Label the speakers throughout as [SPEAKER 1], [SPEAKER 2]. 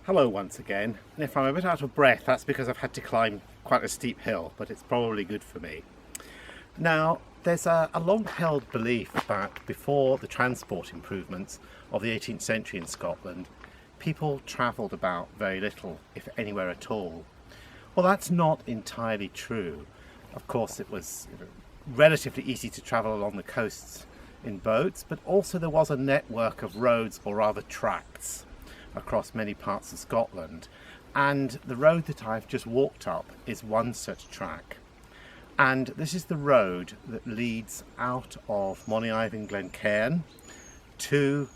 [SPEAKER 1] Hello once again, and if I'm a bit out of breath, that's because I've had to climb quite a steep hill, but it's probably good for me. Now, there's a long-held belief that before the transport improvements of the 18th century in Scotland, people travelled about very little, if anywhere at all. Well, that's not entirely true. Of course, it was relatively easy to travel along the coasts in boats, but also there was a network of roads, or rather tracts, across many parts of Scotland, and the road that I've just walked up is one such track. And this is the road that leads out of Moniaive in Glencairn to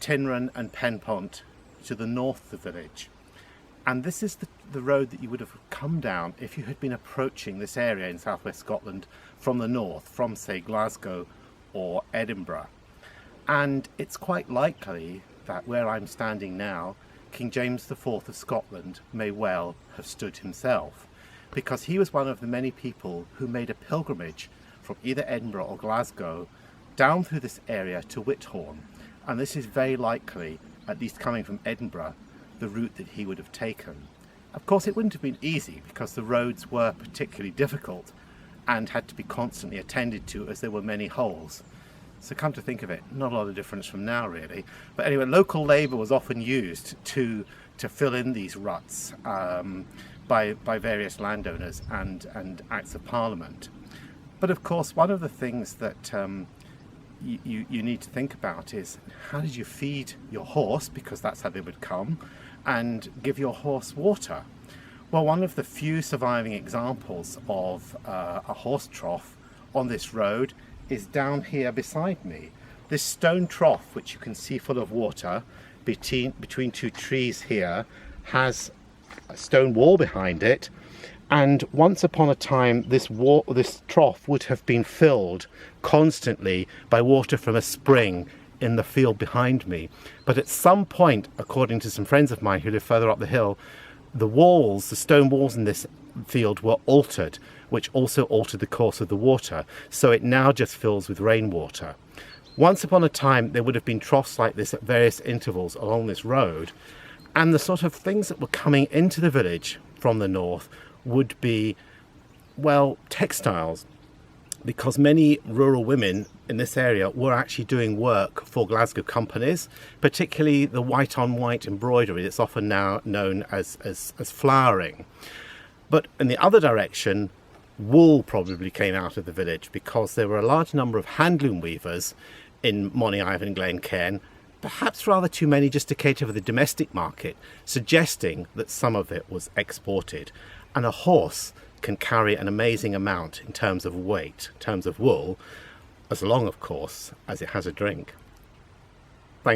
[SPEAKER 1] Tinran and Penpont to the north of the village. And this is the road that you would have come down if you had been approaching this area in southwest Scotland from the north, from say Glasgow or Edinburgh. And it's quite likely that where I'm standing now, King James IV of Scotland may well have stood himself, because he was one of the many people who made a pilgrimage from either Edinburgh or Glasgow down through this area to Whithorn, and this is very likely, at least coming from Edinburgh, the route that he would have taken. Of course, it wouldn't have been easy because the roads were particularly difficult and had to be constantly attended to as there were many holes. So come to think of it, not a lot of difference from now really. But anyway, local labour was often used to fill in these ruts by various landowners and Acts of Parliament. But of course, one of the things that you need to think about is, how did you feed your horse, because that's how they would come, and give your horse water? Well, one of the few surviving examples of a horse trough on this road is down here beside me. This stone trough, which you can see full of water between two trees here, has a stone wall behind it, and once upon a time this trough would have been filled constantly by water from a spring in the field behind me. But at some point, according to some friends of mine who live further up the hill, the stone walls in this field were altered, which also altered the course of the water, so it now just fills with rainwater. Once upon a time there would have been troughs like this at various intervals along this road, and the sort of things that were coming into the village from the north would be, well, textiles, because many rural women in this area were actually doing work for Glasgow companies, particularly the white-on-white embroidery that's often now known as flowering. But in the other direction, wool probably came out of the village, because there were a large number of handloom weavers in Moniaive and Glencairn, perhaps rather too many just to cater for the domestic market, suggesting that some of it was exported. And a horse can carry an amazing amount in terms of weight, in terms of wool, as long, of course, as it has a drink.